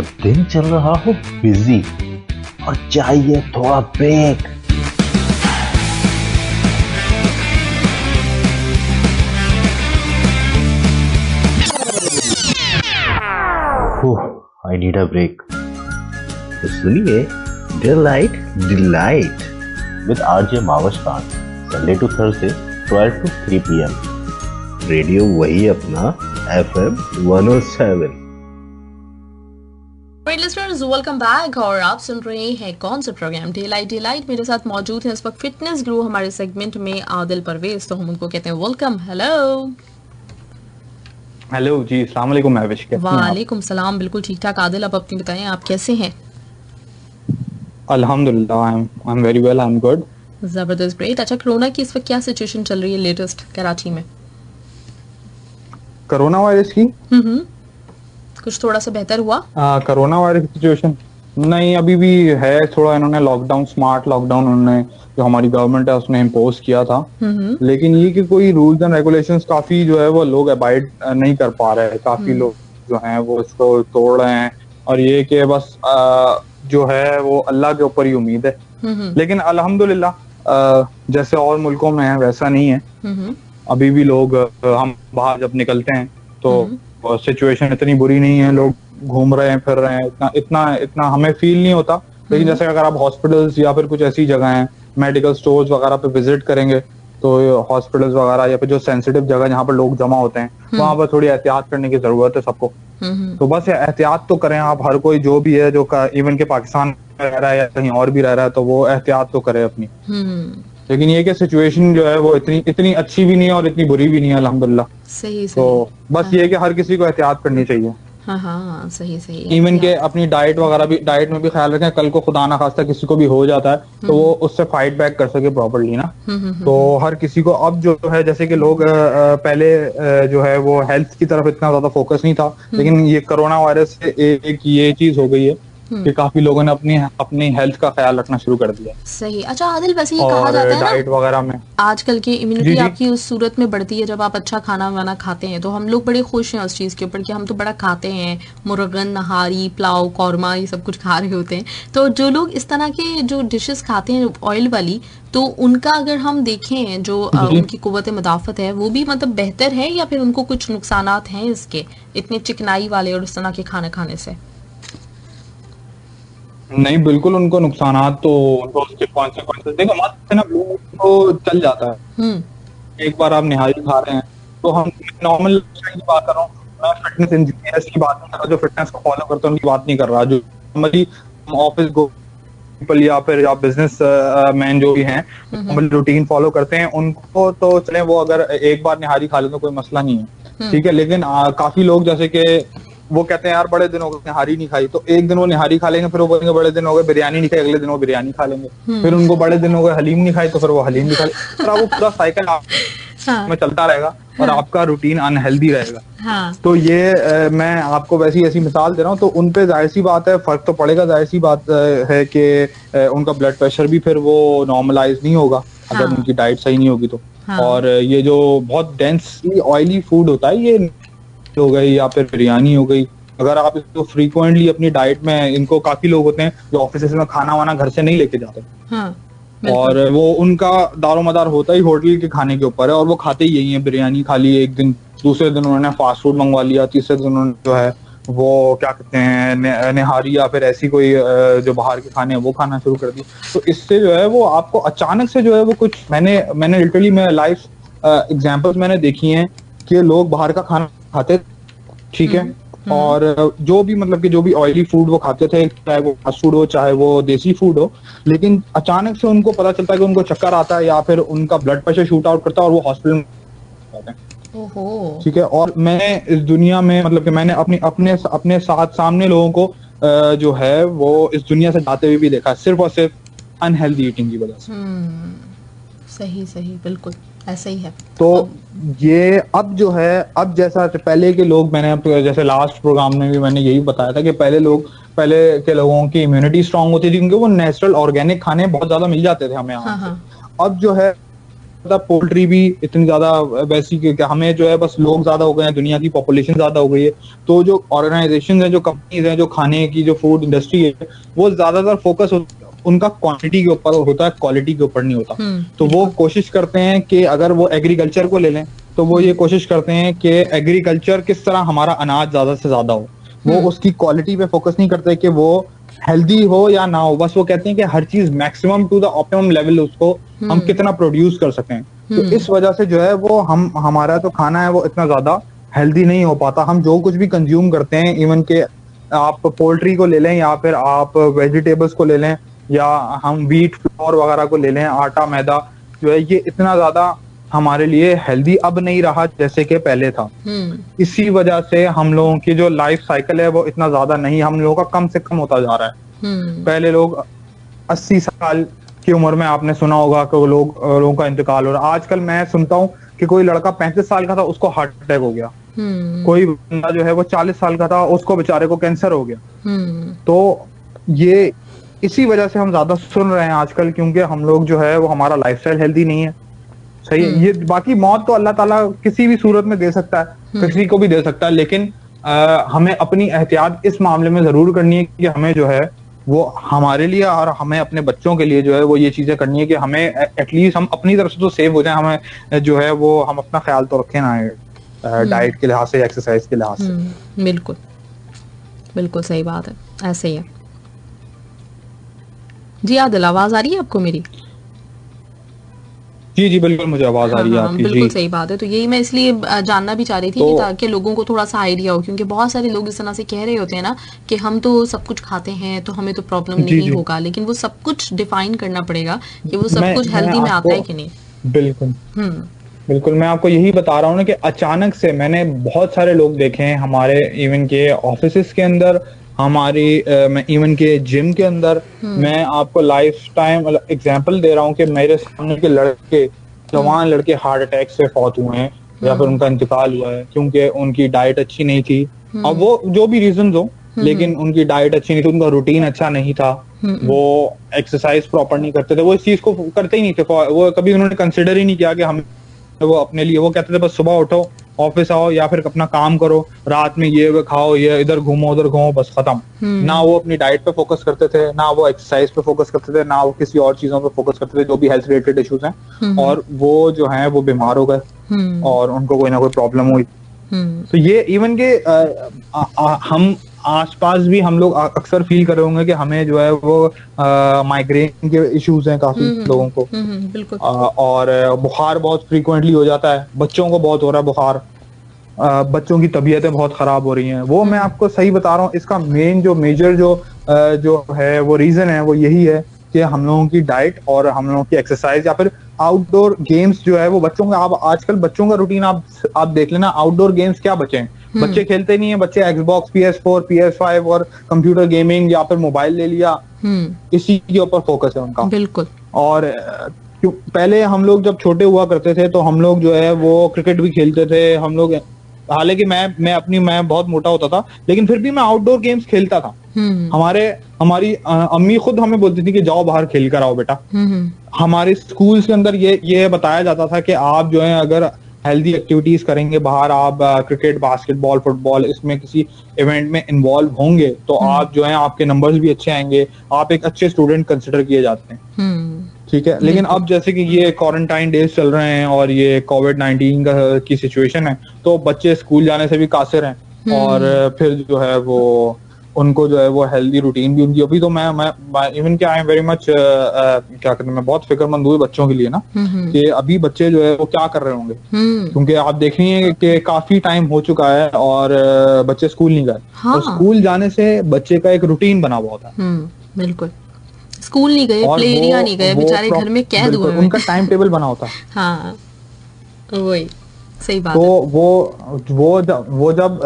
जब दिन चल रहा हो बिजी और चाहिए थोड़ा break, I need a break. तो सुनिए delight delight with RJ Mavash Khan, Sunday to Thursday 12 to 3 PM। Radio वही अपना FM 107। लिसनर्स वेलकम बैक और आप सुन रहे हैं कौन सा प्रोग्राम डिलाइट डिलाइट। मेरे साथ मौजूद है इस वक्त फिटनेस गुरु हमारे सेगमेंट में आदिल परवेज, तो हम उनको कहते हैं वेलकम। हेलो जी, अस्सलाम वालेकुम महविश। वालेकुम सलाम, बिल्कुल ठीक ठाक। आदिल, आप अपनी बताएं, आप कैसे हैं? अल्हम्दुलिल्लाह, I am very well, I am good. जबरदस्त, ग्रेट। अच्छा, कोरोना की इस वक्त क्या सिचुएशन चल रही है लेटेस्ट कराची में? कोरोना वायरस की कुछ थोड़ा सा बेहतर हुआ? कोरोना वायरस की सिचुएशन नहीं, अभी भी है थोड़ा। इन्होंने लॉकडाउन, स्मार्ट लॉकडाउन उन्होंने जो हमारी गवर्नमेंट है उसने इम्पोज किया था, लेकिन ये कि कोई रूल्स एंड रेगुलेशंस काफी जो है वो लोग अबाइड नहीं कर पा रहे हैं। काफी लोग जो हैं वो इसको तोड़ रहे हैं, और ये कि बस जो है वो अल्लाह के ऊपर ही उम्मीद है। लेकिन अल्हम्दुलिल्लाह जैसे और मुल्कों में है वैसा नहीं है। अभी भी लोग, हम बाहर जब निकलते हैं तो सिचुएशन इतनी बुरी नहीं है, लोग घूम रहे हैं, फिर रहे हैं, इतना इतना इतना हमें फील नहीं होता। लेकिन जैसे अगर आप हॉस्पिटल्स या फिर कुछ ऐसी जगह हैं, मेडिकल स्टोर्स वगैरह पे विजिट करेंगे तो हॉस्पिटल्स वगैरह या फिर जो सेंसिटिव जगह जहाँ पर लोग जमा होते हैं वहां पर थोड़ी एहतियात करने की जरूरत है सबको। तो बस एहतियात तो करें आप, हर कोई जो भी है, जो इवन के पाकिस्तान में रह रहा है या कहीं और भी रह रहा है, तो वो एहतियात तो करे अपनी। लेकिन ये कि सिचुएशन जो है वो इतनी अच्छी भी नहीं है और इतनी बुरी भी नहीं है, अल्हम्दुलिल्लाह। सही। तो बस ये कि हर किसी को एहतियात करनी चाहिए। हाँ, सही। इवन के अपनी डाइट वगैरह भी, डाइट में भी ख्याल रखें, कल को खुदा ना खास्ता किसी को भी हो जाता है तो वो उससे फाइट बैक कर सके प्रॉपर्ली ना। तो हर किसी को अब जो है, जैसे कि लोग पहले जो है वो हेल्थ की तरफ इतना ज्यादा फोकस नहीं था, लेकिन ये कोरोना वायरस से एक ये चीज हो गई है कि काफी लोगों ने अपनी हेल्थ का ख्याल रखना शुरू कर दिया। सही। अच्छा आदिल, वैसे ये कहा जाता है डाइट वगैरह में आजकल की इम्यूनिटी आपकी उस सूरत में बढ़ती है जब आप अच्छा खाना वाना खाते हैं। तो हम लोग बड़े खुश हैं उस चीज़ के ऊपर कि हम तो बड़ा खाते हैं, मुर्गन, नहारी, पुलाव, कौरमा, ये सब कुछ खा रहे होते हैं। तो जो लोग इस तरह के जो डिशेस खाते हैं ऑयल वाली, तो उनका अगर हम देखें जो उनकी कुव्वत मुदाफ़त है वो भी मतलब बेहतर है, या फिर उनको कुछ नुकसानात हैं इसके, इतने चिकनाई वाले और इस तरह के खाने खाने से? नहीं, बिल्कुल उनको नुकसानात तो, उनको उसके कॉन्सिक्वेंसेस देखो मत से ना, तो चल जाता है। एक बार आप निहारी खा रहे हैं तो हम नॉर्मल की बात कर रहा हूँ, मैं फिटनेस इंजीनियर्स की बात नहीं कर रहा, जो फिटनेस को फॉलो करते हैं उनकी बात नहीं कर रहा, जो नॉर्मली ऑफिस गो पीपल या फिर आप बिजनेस मैन जो भी हैं नॉर्मल रूटीन फॉलो करते हैं, उनको तो चले वो अगर एक बार निहारी खा ले तो कोई मसला नहीं है, ठीक है। लेकिन काफी लोग जैसे कि वो कहते हैं यार बड़े दिन हो गए निहारी नहीं खाई, तो एक दिन वो निहारी खा लेंगे, फिर वो बोलेंगे बड़े दिन हो गए बिरयानी नहीं खाई, अगले दिन वो बिरयानी खा लेंगे, फिर उनको बड़े दिन हो गए हलीम नहीं खाई, तो फिर वो हलीम नहीं खा लेंगे। वो पूरा साइकिल में चलता रहेगा और आपका रूटीन अनहेल्दी रहेगा। तो ये मैं आपको वैसी ऐसी मिसाल दे रहा हूँ, तो उनपे जाहिर सी बात है फर्क तो पड़ेगा। जाहिर सी बात है कि उनका ब्लड प्रेशर भी फिर वो नॉर्मलाइज नहीं होगा अगर उनकी डाइट सही नहीं होगी तो। और ये जो बहुत डेंसली ऑयली फूड होता है, ये हो गई या फिर बिरयानी हो गई, अगर आप इसको फ्रीक्वेंटली अपनी डाइट में, इनको काफी लोग होते हैं जो ऑफिस में खाना वाना घर से नहीं लेके जाते, और वो उनका दारोमदार होता ही होटल के खाने के ऊपर है, और वो खाते ही यही है, बिरयानी खा ली एक दिन, दूसरे दिन उन्होंने फास्ट फूड मंगवा लिया, तीसरे दिन उन्होंने जो है वो क्या कहते हैं निहारी या फिर ऐसी कोई जो बाहर के खाने हैं वो खाना शुरू कर दी। तो इससे जो है वो आपको अचानक से जो है वो कुछ, मैंने लिटरली मैं लाइफ एग्जाम्पल्स मैंने देखी हैं कि लोग बाहर का खाना खाते, ठीक है, और जो भी मतलब कि जो भी ऑयली फूड वो खाते थे, चाहे वो फास्ट फूड हो चाहे वो देसी फूड हो, लेकिन अचानक से उनको पता चलता है कि उनको चक्कर आता है या फिर उनका ब्लड प्रेशर शूट आउट करता है और वो हॉस्पिटल में जाते हैं। ठीक है, और मैंने इस दुनिया में मतलब कि मैंने अपने साथ सामने लोगों को जो है वो इस दुनिया से जाते हुए भी देखा, सिर्फ और सिर्फ अनहेल्दी ईटिंग की वजह से। सही, बिल्कुल ऐसा ही है। तो ये अब जो है, अब जैसा पहले के लोग, मैंने जैसे लास्ट प्रोग्राम में भी मैंने यही बताया था कि पहले के लोगों की इम्यूनिटी स्ट्रांग होती थी क्योंकि वो नेचुरल ऑर्गेनिक खाने बहुत ज्यादा मिल जाते थे हमें यहाँ से। अब जो है ज्यादा पोल्ट्री भी इतनी ज्यादा वैसी कि हमें जो है बस लोग ज्यादा हो गए हैं, दुनिया की पॉपुलेशन ज्यादा हो गई है, तो जो ऑर्गेनाइजेशन है, जो कंपनीज हैं, जो खाने की जो फूड इंडस्ट्री है, वो ज्यादातर फोकस उनका क्वांटिटी के ऊपर होता है, क्वालिटी के ऊपर नहीं होता। तो वो कोशिश करते हैं कि अगर वो एग्रीकल्चर को ले लें तो वो ये कोशिश करते हैं कि एग्रीकल्चर किस तरह हमारा अनाज ज्यादा से ज्यादा हो। वो उसकी क्वालिटी पे फोकस नहीं करते कि वो हेल्दी हो या ना हो, बस वो कहते हैं कि हर चीज maximum to the optimum level उसको हम कितना प्रोड्यूस कर सकें। तो इस वजह से जो है वो हमारा जो खाना है वो इतना ज्यादा हेल्दी नहीं हो पाता। हम जो कुछ भी कंज्यूम करते हैं, इवन के आप पोल्ट्री को ले लें या फिर आप वेजिटेबल्स को ले लें या हम व्हीट फ्लोर वगैरह को ले लें, आटा मैदा जो है ये इतना ज्यादा हमारे लिए हेल्दी अब नहीं रहा जैसे कि पहले था। इसी वजह से हम लोगों की जो लाइफ साइकिल है वो इतना ज्यादा नहीं, हम लोगों का कम से कम होता जा रहा है। पहले लोग 80 साल की उम्र में आपने सुना होगा कि लोगों का इंतकाल हो रहा है। आजकल मैं सुनता हूँ कि कोई लड़का 35 साल का था, उसको हार्ट अटैक हो गया। कोई बंदा जो है वो 40 साल का था, उसको बेचारे को कैंसर हो गया। तो ये इसी वजह से हम ज्यादा सुन रहे हैं आजकल, क्योंकि हम लोग जो है वो हमारा लाइफस्टाइल हेल्दी नहीं है। सही है, ये बाकी मौत तो अल्लाह ताला किसी भी सूरत में दे सकता है, किसी को भी दे सकता है, लेकिन हमें अपनी एहतियात इस मामले में जरूर करनी है कि हमें जो है वो हमारे लिए और हमें अपने बच्चों के लिए जो है वो ये चीजें करनी है कि हमें एटलीस्ट हम अपनी तरफ से तो सेव हो जाए, हमें जो है वो हम अपना ख्याल तो रखें ना डाइट के लिहाज से, एक्सरसाइज के लिहाज से। बिल्कुल बिल्कुल सही बात है, ऐसे ही है। जी आदिल, आवाज आ रही है आपको मेरी? जी जी बिल्कुल, मुझे आवाज आ रही है आपकी। बिल्कुल जी सही बात है। तो यही मैं इसलिए जानना भी चाह रही थी कि ताकि लोगों को थोड़ा सा आइडिया हो, क्योंकि बहुत सारे लोग इस तरह से कह रहे होते हैं ना कि हम तो सब कुछ खाते हैं तो हमें तो प्रॉब्लम नहीं होगा, लेकिन वो सब कुछ डिफाइन करना पड़ेगा कि वो सब कुछ हेल्दी में आता है कि नहीं। बिल्कुल बिल्कुल, मैं आपको यही बता रहा हूँ ना कि अचानक से मैंने बहुत सारे लोग देखे हैं हमारे इवन के ऑफिस के अंदर, हमारी मैं इवन के जिम के अंदर। मैं आपको लाइफ टाइम एग्जांपल दे रहा हूँ कि मेरे सामने के लड़के, जवान लड़के हार्ट अटैक से फौत हुए हैं या फिर उनका इंतकाल हुआ है क्योंकि उनकी डाइट अच्छी नहीं थी। अब वो जो भी रीजन हो, लेकिन उनकी डाइट अच्छी नहीं थी, उनका रूटीन अच्छा नहीं था, वो एक्सरसाइज प्रॉपर नहीं करते थे, वो इस चीज को करते ही नहीं थे, वो कभी उन्होंने कंसिडर ही नहीं किया कि हम वो अपने लिए, वो कहते थे बस सुबह उठो, ऑफिस आओ या फिर अपना काम करो, रात में ये खाओ, ये इधर घूमो उधर घूमो, बस खत्म। ना वो अपनी डाइट पे फोकस करते थे, ना वो एक्सरसाइज पे फोकस करते थे, ना वो किसी और चीजों पे फोकस करते थे जो भी हेल्थ रिलेटेड इश्यूज हैं, और वो जो है वो बीमार हो गए और उनको कोई ना कोई प्रॉब्लम हुई। तो ये इवन के हम आसपास भी हम लोग अक्सर फील कर रहे होंगे कि हमें जो है वो माइग्रेन के इश्यूज हैं काफी लोगों को, बिल्कुल। और बुखार बहुत फ्रीक्वेंटली हो जाता है, बच्चों को बहुत हो रहा है बुखार, बच्चों की तबीयतें बहुत खराब हो रही हैं। वो मैं आपको सही बता रहा हूँ, इसका मेन जो मेजर जो है वो रीजन है वो यही है कि हम लोगों की डाइट और हम लोगों की एक्सरसाइज या फिर आउटडोर गेम्स जो है वो बच्चों का, आप आजकल बच्चों का रूटीन आप देख लेना, आउटडोर गेम्स क्या बचे हैं, बच्चे खेलते नहीं है, बच्चे एक्सबॉक्स, PS4, PS5 और कंप्यूटर गेमिंग या फिर मोबाइल ले लिया, इसी के ऊपर फोकस है उनका। बिल्कुल। और पहले हम लोग जब छोटे हुआ करते थे तो हम लोग जो है वो क्रिकेट भी खेलते थे हम लोग, हालांकि मैं बहुत मोटा होता था लेकिन फिर भी मैं आउटडोर गेम्स खेलता था। हमारी अम्मी खुद हमें बोलती थी कि जाओ बाहर खेल कर आओ बेटा। हमारे स्कूल्स के अंदर ये बताया जाता था कि आप जो है अगर हेल्दी एक्टिविटीज करेंगे बाहर, आप क्रिकेट, बास्केटबॉल, फुटबॉल, इसमें किसी इवेंट में इन्वॉल्व होंगे तो आप जो है आपके नंबर्स भी अच्छे आएंगे, आप एक अच्छे स्टूडेंट कंसिडर किए जाते हैं। ठीक है, लेकिन अब जैसे कि ये क्वारंटाइन डेज चल रहे हैं और ये कोविड-19 की सिचुएशन है, तो बच्चे स्कूल जाने से भी कासिर हैं और फिर जो है वो उनको जो है वो हेल्दी रूटीन भी उनकी, अभी तो मैं इवन के आई एम वेरी मच क्या कहते हैं, मैं बहुत फिक्रमंद हुई बच्चों के लिए ना, कि अभी बच्चे जो है वो क्या कर रहे होंगे, क्योंकि आप देख रही हैं कि काफी टाइम हो चुका है और बच्चे स्कूल नहीं गए। हाँ। और स्कूल जाने से बच्चे का एक रूटीन बना हुआ होता है। बिल्कुल, स्कूल नहीं गए, प्ले एरिया नहीं गए, बेचारे घर में कैद हुए, उनका टाइम टेबल बना होता है। हाँ वही सही बात तो है। वो जब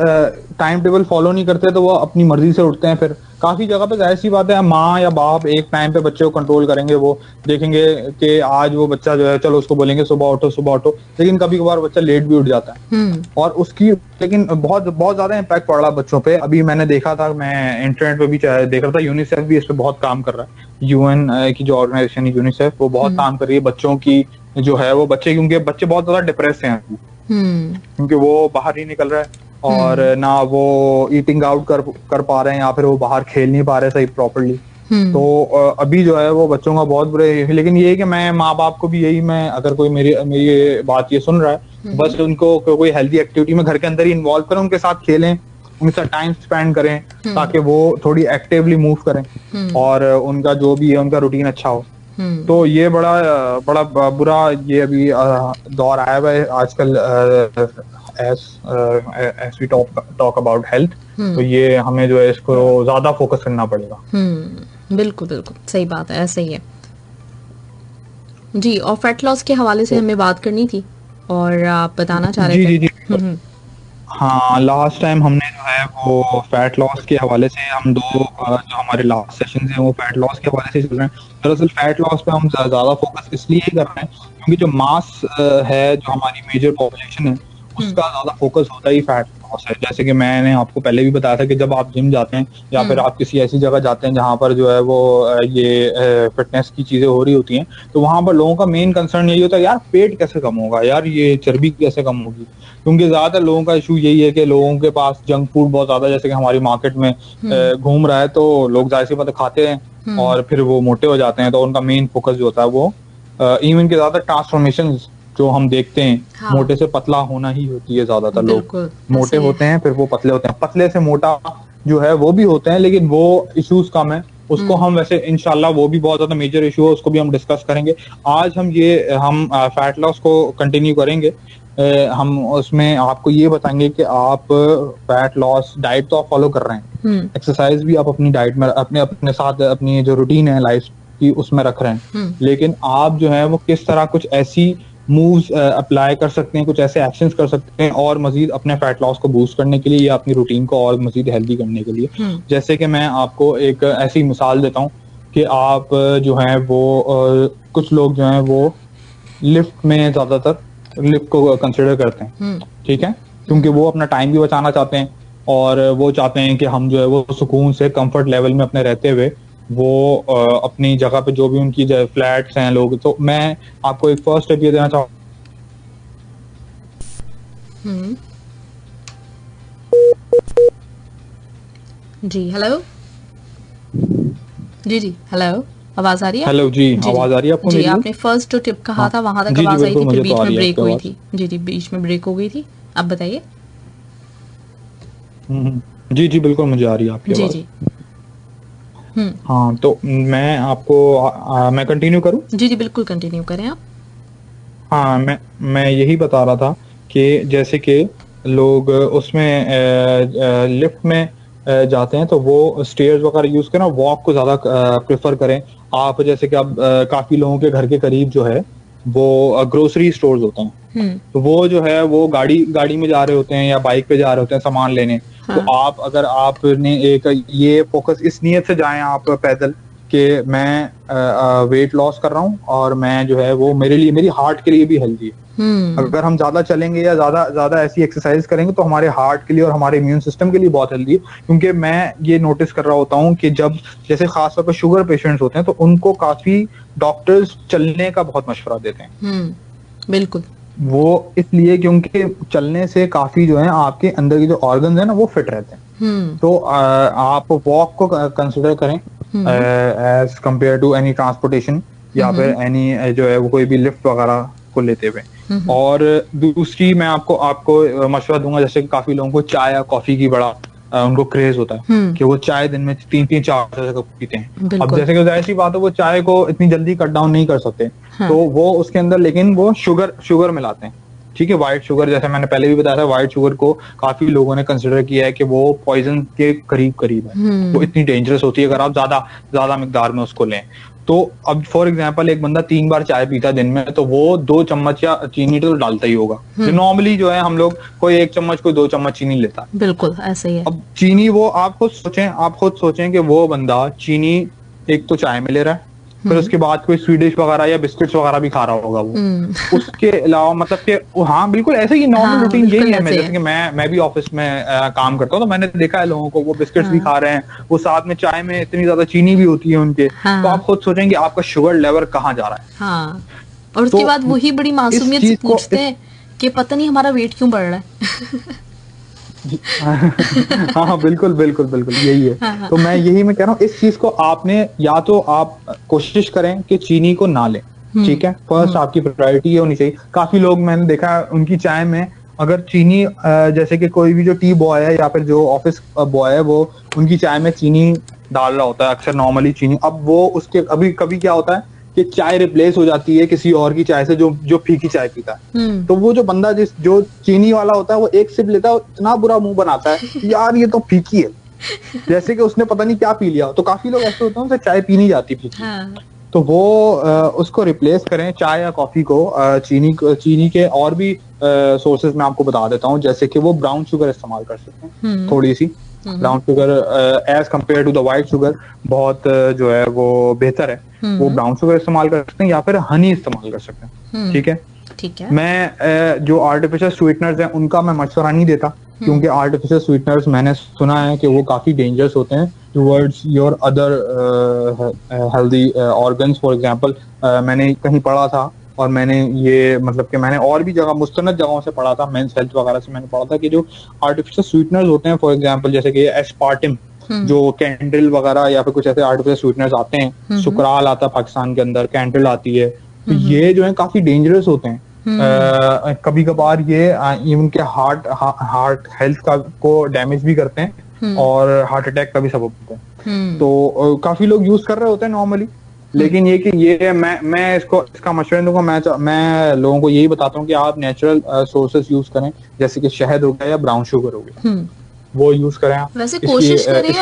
टाइम टेबल फॉलो नहीं करते तो वो अपनी मर्जी से उठते हैं। फिर काफी जगह पे ऐसी बात है, माँ या बाप एक टाइम पे बच्चे को कंट्रोल करेंगे, वो देखेंगे कि आज वो बच्चा जो है, चलो उसको बोलेंगे सुबह उठो, लेकिन कभी कभार बच्चा लेट भी उठ जाता है और उसकी लेकिन बहुत ज्यादा इम्पैक्ट पड़ रहा है बच्चों पे। अभी मैंने देखा था, मैं इंटरनेट पे भी देख रहा था, यूनिसेफ भी इस पे बहुत काम कर रहा है। UN की जो ऑर्गेनाइजेशन है यूनिसेफ, वो बहुत काम कर रही है बच्चों की जो है वो बच्चे, क्योंकि बच्चे बहुत ज्यादा डिप्रेस हैं क्योंकि वो बाहर नहीं निकल रहा है और ना वो ईटिंग आउट कर पा रहे हैं या फिर वो बाहर खेल नहीं पा रहे सही प्रॉपरली। तो अभी जो है वो बच्चों का बहुत बुरे, लेकिन ये है कि मैं माँ बाप को भी यही, मैं अगर कोई मेरी ये बात ये सुन रहा है, बस उनको कोई हेल्दी एक्टिविटी में घर के अंदर ही इन्वॉल्व करें, उनके साथ खेलें, उनके साथ टाइम स्पेंड करें ताकि वो थोड़ी एक्टिवली मूव करें और उनका जो भी है उनका रूटीन अच्छा हो। तो ये बड़ा बुरा ये अभी दौर आया हुआ है आजकल, as we talk about health. तो ये हमें जो है इसको ज्यादा फोकस करना पड़ेगा। बिल्कुल बिल्कुल सही बात है, ऐसा ही है जी। और फैट लॉस के हवाले से हमें बात करनी थी और आप बताना चाह रहे थे। जी। हाँ, लास्ट टाइम हमने जो है वो फैट लॉस के हवाले से हम जो हमारे लास्ट सेशन है वो फैट लॉस के हवाले से चल रहे हैं। दरअसल फैट लॉस पे हम ज्यादा फोकस इसलिए ही कर रहे हैं क्योंकि जो मास है, जो हमारी मेजर पॉपुलेशन है, उसका ज्यादा फोकस होता ही फैट लॉस है। जैसे कि मैंने आपको पहले भी बताया था कि जब आप जिम जाते हैं या फिर आप किसी ऐसी जगह जाते हैं जहाँ पर जो है वो ये फिटनेस की चीजें हो रही होती हैं, तो वहां पर लोगों का मेन कंसर्न यही होता है, यार पेट कैसे कम होगा, यार ये चर्बी कैसे कम होगी। क्योंकि ज्यादातर लोगों का इशू यही है कि लोगों के पास जंक फूड बहुत ज्यादा, जैसे कि हमारी मार्केट में घूम रहा है, तो लोग जाहिर सी बात खाते हैं और फिर वो मोटे हो जाते हैं। तो उनका मेन फोकस जो होता है वो इवन के ज्यादा ट्रांसफॉर्मेशन जो हम देखते हैं, हाँ। मोटे से पतला होना ही होती है। ज्यादातर लोग मोटे होते हैं फिर वो पतले होते हैं, पतले से मोटा जो है वो भी होते हैं, लेकिन वो इश्यूज कम है। उसको हम वैसे इंशाल्लाह वो भी बहुत ज्यादा मेजर इशू है, उसको भी हम डिस्कस करेंगे। आज हम फैट लॉस को कंटिन्यू करेंगे। हम उसमें आपको ये बताएंगे कि आप फैट लॉस डाइट तो आप फॉलो कर रहे हैं, एक्सरसाइज भी आप अपनी डाइट में अपने साथ अपनी जो रूटीन है लाइफ की उसमें रख रहे हैं, लेकिन आप जो है वो किस तरह कुछ ऐसी मूव्स अप्लाई कर सकते हैं, कुछ ऐसे एक्शंस कर सकते हैं और मजीद अपने फैट लॉस को बूस्ट करने के लिए या अपनी रूटीन को और मजीद हेल्दी करने के लिए। जैसे कि मैं आपको एक ऐसी मिसाल देता हूँ कि आप जो है वो कुछ लोग जो है वो लिफ्ट में ज्यादातर लिफ्ट को कंसिडर करते हैं, ठीक है, क्योंकि वो अपना टाइम भी बचाना चाहते हैं और वो चाहते हैं कि हम जो है वो सुकून से कंफर्ट लेवल में अपने रहते हुए वो अपनी जगह पे जो भी उनकी फ्लैट्स हैं लोग। तो मैं आपको एक फर्स्ट स्टेप ये देना चाहूँ। जी हेलो, जी हेलो, आवाज आ रही है? हेलो जी, आवाज आ रही है आपको? जी, आपने फर्स्ट जो टिप कहा था वहां तक आवाज आई थी, फिर बीच में ब्रेक हुई थी। जी बीच में ब्रेक हो गई थी, अब बताइए। जी बिल्कुल मुझे आ रही है आपकी आवाज। जी हाँ, तो मैं आपको मैं कंटिन्यू करूं? जी बिल्कुल कंटिन्यू करें आप। हाँ, मैं यही बता रहा था कि जैसे कि लोग उसमें लिफ्ट में जाते हैं तो वो स्टेयर्स वगैरह यूज करें, वॉक को ज्यादा प्रेफर करें। आप जैसे कि अब काफी लोगों के घर के करीब जो है वो ग्रोसरी स्टोर्स होते हैं, तो वो जो है वो गाड़ी में जा रहे होते हैं या बाइक पे जा रहे होते हैं सामान लेने। हाँ। तो आप अगर आपने एक ये फोकस इस नीयत से जाएं आप पैदल कि मैं वेट लॉस कर रहा हूँ और मैं जो है वो मेरे लिए, मेरी हार्ट के लिए भी हेल्दी है। अगर हम ज्यादा चलेंगे या ज्यादा ऐसी एक्सरसाइज करेंगे तो हमारे हार्ट के लिए और हमारे इम्यून सिस्टम के लिए बहुत हेल्दी है। क्योंकि मैं ये नोटिस कर रहा होता हूँ कि जब जैसे खासतौर पर शुगर पेशेंट्स होते हैं तो उनको काफी डॉक्टर्स चलने का बहुत मशवरा देते हैं। बिल्कुल, वो इसलिए क्योंकि चलने से काफी जो है आपके अंदर के जो ऑर्गन्स है ना वो फिट रहते हैं। तो आप वॉक को कंसिडर करें as compare to any transportation या फिर एनी जो है वो कोई भी लिफ्ट वगैरह को लेते हुए। और दूसरी मैं आपको मशवरा दूंगा, जैसे काफी लोगों को चाय या कॉफी की बड़ा उनको क्रेज होता है कि वो चाय दिन में 3-4 कप पीते हैं। अब जैसे कि जाहिर सी बात है वो चाय को इतनी जल्दी कट डाउन नहीं कर सकते, हाँ। तो वो उसके अंदर लेकिन वो शुगर मिलाते हैं, ठीक है, व्हाइट शुगर। जैसे मैंने पहले भी बताया था, व्हाइट शुगर को काफी लोगों ने कंसिडर किया है कि वो पॉइजन के करीब है, वो इतनी डेंजरस होती है अगर आप ज्यादा मिकदार में उसको लें। तो अब फॉर एग्जांपल एक बंदा 3 बार चाय पीता दिन में, तो वो 2 चम्मच या चीनी तो डालता ही होगा। जो नॉर्मली जो है हम लोग कोई 1 चम्मच कोई 2 चम्मच चीनी लेता है। बिल्कुल ऐसे ही है। अब चीनी वो आप खुद सोचें कि वो बंदा चीनी एक तो चाय में ले रहा है, फिर उसके बाद कोई स्वीडिश वगैरह या बिस्किट्स वगैरह भी खा रहा होगा वो। उसके अलावा मतलब कि हाँ बिल्कुल ऐसे ही नॉर्मल रूटीन यही है। जैसे कि मैं भी ऑफिस में काम करता हूँ, तो मैंने देखा है लोगों को वो बिस्किट्स भी खा रहे हैं, वो साथ में चाय में इतनी ज्यादा चीनी भी होती है उनके। तो आप खुद सोचेंगे आपका शुगर लेवल कहाँ जा रहा है। और उसके बाद वही बड़ी मासूमियत से पूछते हैं कि पता नहीं हमारा वेट क्यों बढ़ रहा है। हाँ बिल्कुल बिल्कुल बिल्कुल यही है। तो मैं कह रहा हूँ इस चीज को आपने या तो आप कोशिश करें कि चीनी को ना लें, ठीक है, फर्स्ट आपकी प्रायोरिटी ये होनी चाहिए। काफी लोग मैंने देखा उनकी चाय में अगर चीनी जैसे कि कोई भी जो टी बॉय है या फिर जो ऑफिस बॉय है वो उनकी चाय में चीनी डाल रहा होता है अक्सर नॉर्मली चीनी, अब वो उसके अभी कभी क्या होता है कि चाय रिप्लेस हो जाती है किसी और की चाय से जो फीकी चाय पीता है, तो वो जो बंदा जो चीनी वाला होता है वो एक सिप लेता है, इतना बुरा मुंह बनाता है यार ये तो फीकी है, जैसे कि उसने पता नहीं क्या पी लिया। तो काफी लोग ऐसे होते हैं उनसे चाय पी नहीं जाती फीकी। तो वो उसको रिप्लेस करें चाय या कॉफी को चीनी के और भी सोर्सेज मैं आपको बता देता हूँ, जैसे कि वो ब्राउन शुगर इस्तेमाल कर सकते हैं, थोड़ी सी brown sugar as compare to the white sugar बहुत जो है वो बेहतर है, वो ब्राउन शुगर इस्तेमाल कर सकते हैं या फिर हनी इस्तेमाल कर सकते हैं, ठीक है। मैं जो आर्टिफिशियल स्वीटनर्स हैं उनका मैं मशवरा नहीं देता, क्योंकि आर्टिफिशियल स्वीटनर्स मैंने सुना है कि वो काफी डेंजरस होते हैं towards your other healthy organs. For example मैंने कहीं पढ़ा था और मैंने ये मतलब कि मैंने और भी जगह मुस्तनद जगहों से पढ़ा था, मेंस हेल्थ वगैरह से मैंने पढ़ा था कि जो आर्टिफिशियल स्वीटनर्स होते हैं फॉर एग्जांपल जैसे कि एस्पार्टिम, जो कैंडिल वगैरह या फिर कुछ ऐसे आर्टिफिशियल स्वीटनर्स आते हैं, सुकराल आता है पाकिस्तान के अंदर, कैंडिल आती है, तो ये जो है काफी डेंजरस होते हैं। कभी कभार ये इवन के हार्ट हेल्थ को डैमेज भी करते हैं और हार्ट अटैक का भी सबब होते हैं। तो काफी लोग यूज कर रहे होते हैं नॉर्मली, लेकिन ये मैं इसका मशवरा दूंगा, मैं लोगों को यही बताता हूँ कि आप नेचुरल सोर्सेस यूज करें, जैसे कि शहद हो गया या ब्राउन शुगर हो गया, वो यूज करें आप। वैसे कोशिश करें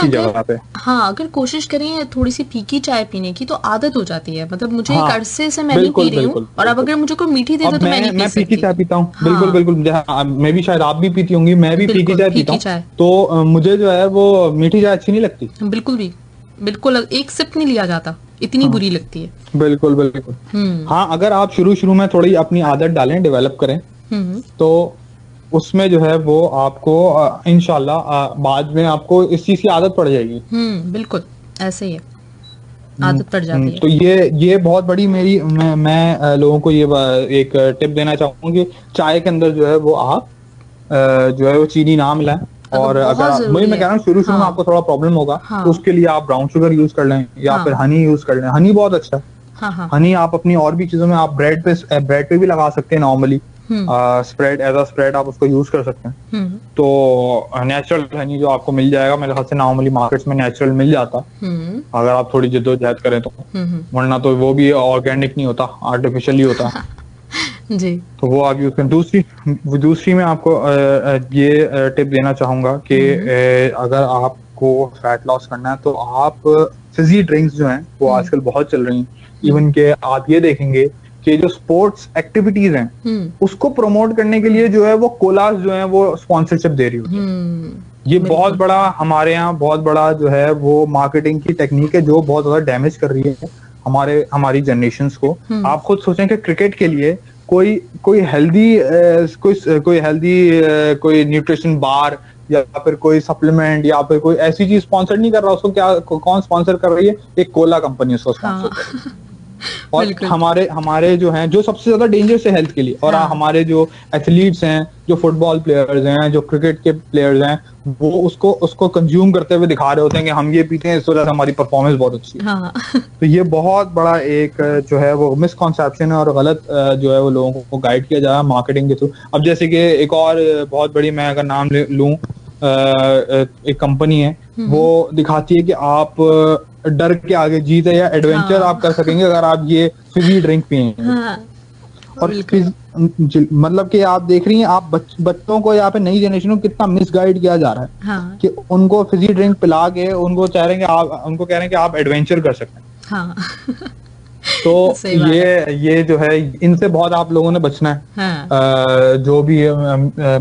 अगर कोशिश करें थोड़ी सी फीकी चाय पीने की तो आदत हो जाती है, मतलब मुझे एक अरसे से मैं नहीं पी रही हूँ, और अब अगर मुझे कोई मीठी दे दो तो मैं नहीं पी सकती। फीकी चाय पीता हूँ, बिल्कुल मैं भी, शायद आप भी पीती होंगी, मैं भी फीकी चाय पीता हूँ, तो मुझे जो है वो मीठी चाय अच्छी नहीं लगती, बिल्कुल एक सिप नहीं लिया जाता, इतनी बुरी लगती है। बिल्कुल हाँ, अगर आप शुरू में थोड़ी अपनी आदत डालें, डेवलप करें, तो उसमें जो है वो आपको इंशाल्लाह बाद में आपको इस चीज की आदत पड़ जाएगी। बिल्कुल ऐसे ही है, आदत पड़ जाती है। तो ये बहुत बड़ी मेरी मैं लोगों को ये एक टिप देना चाहूंगा कि चाय के अंदर जो है वो आप जो है वो चीनी ना मिलाएं, और अगर मैं कह रहा हूँ शुरू में आपको थोड़ा प्रॉब्लम होगा, तो उसके लिए आप ब्राउन शुगर यूज कर लें या फिर हनी यूज कर लें। हनी बहुत अच्छा है, हनी आप अपनी और भी चीजों में, आप ब्रेड पे भी लगा सकते हैं normally, spread as a spread आप उसको यूज कर सकते हैं। तो नेचुरल हनी जो आपको मिल जाएगा, मेरे ख्याल से नॉर्मली मार्केट्स में नेचुरल मिल जाता अगर आप थोड़ी जद्दोजहद करें तो, वरना तो वो भी ऑर्गेनिक नहीं होता, आर्टिफिशियल ही होता जी। तो वो आप यूज करें। दूसरी मैं आपको ये टिप देना चाहूंगा कि अगर आपको फैट लॉस करना है तो आप फिजी ड्रिंक्स जो हैं वो आजकल बहुत चल रही हैं, इवन के आप ये देखेंगे कि जो स्पोर्ट्स एक्टिविटीज हैं उसको प्रमोट करने के लिए जो है वो कोलास जो है वो स्पॉन्सरशिप दे रही होती है। ये बहुत बड़ा हमारे यहाँ बहुत बड़ा जो है वो मार्केटिंग की टेक्निक है जो बहुत ज्यादा डैमेज कर रही है हमारी जनरेशंस को। आप खुद सोचें कि क्रिकेट के लिए कोई हेल्दी कोई न्यूट्रिशन बार या फिर कोई सप्लीमेंट या फिर कोई ऐसी चीज स्पॉन्सर नहीं कर रहा, उसको कौन स्पॉन्सर कर रही है? एक कोला कंपनी उसको स्पॉन्सर कर रही है। और हमारे जो हैं, जो सबसे ज्यादा डेंजरस है हेल्थ के लिए, और हमारे जो एथलीट्स हैं, जो फुटबॉल प्लेयर्स हैं, जो क्रिकेट के प्लेयर्स हैं, वो उसको कंज्यूम करते हुए दिखा रहे होते हैं कि हम ये पीते हैं, इस वजह से हमारी परफॉर्मेंस बहुत अच्छी है। तो ये बहुत बड़ा एक जो है वो मिसकॉन्सेप्शन है और गलत जो है वो लोगों को गाइड किया जा रहा है मार्केटिंग के थ्रू। अब जैसे कि एक और बहुत बड़ी, मैं अगर नाम लूं, एक कंपनी है, वो दिखाती है कि आप डर के आगे जीत है या एडवेंचर आप कर सकेंगे अगर आप ये फिजी ड्रिंक पिएंगे। और मतलब कि आप देख रही हैं, आप बच्चों को यहाँ पे नई जनरेशन को कितना मिसगाइड किया जा रहा है कि उनको फिजी ड्रिंक पिला के उनको कह रहे हैं कि आप एडवेंचर कर सकते हैं। तो ये जो है, इनसे बहुत आप लोगों ने बचना है। जो भी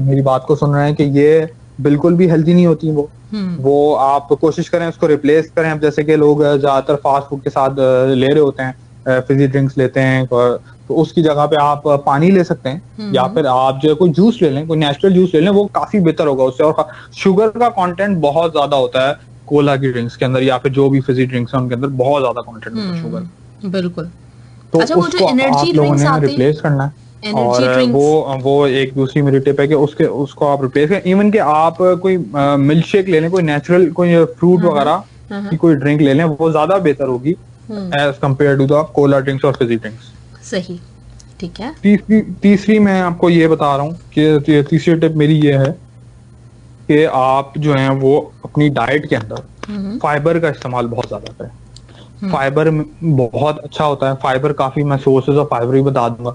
मेरी बात को सुन रहे हैं कि ये बिल्कुल भी हेल्दी नहीं होती वो आप कोशिश करें उसको रिप्लेस करें। अब जैसे कि लोग ज्यादातर फास्ट फूड के साथ ले रहे होते हैं, फिजी ड्रिंक्स लेते हैं, तो उसकी जगह पे आप पानी ले सकते हैं, या फिर आप जो है कोई जूस ले लें, कोई नेचुरल जूस ले लें, वो काफी बेहतर होगा उससे। और शुगर का कंटेंट बहुत ज्यादा होता है कोला की ड्रिंक्स के अंदर, या फिर जो भी फिजी ड्रिंक्स है उनके अंदर बहुत ज्यादा कंटेंट होता है शुगर। बिल्कुल तो अच्छा, वो जो उसको एनर्जी आप लोगों ड्रिंक्स ने आते हैं, रिप्लेस करना है। एनर्जी और ड्रिंक्स। वो एक दूसरी मेरी टिप है कि उसको आप रिप्लेस करें। इवन कि आप कोई मिल्क शेक ले लें, कोई नेचुरल कोई फ्रूट वगैरह की कोई ड्रिंक ले लें, वो ज्यादा बेहतर होगी as compare to the cola drinks और फिजी ड्रिंक्स। सही, ठीक है। तीसरी मैं आपको ये बता रहा हूँ कि तीसरी टिप मेरी ये है कि आप जो है वो अपनी डाइट के अंदर फाइबर का इस्तेमाल बहुत ज्यादा करें। फाइबर बहुत अच्छा होता है। फाइबर काफी, मैं सोर्सेज ऑफ फाइबर भी बता दूंगा।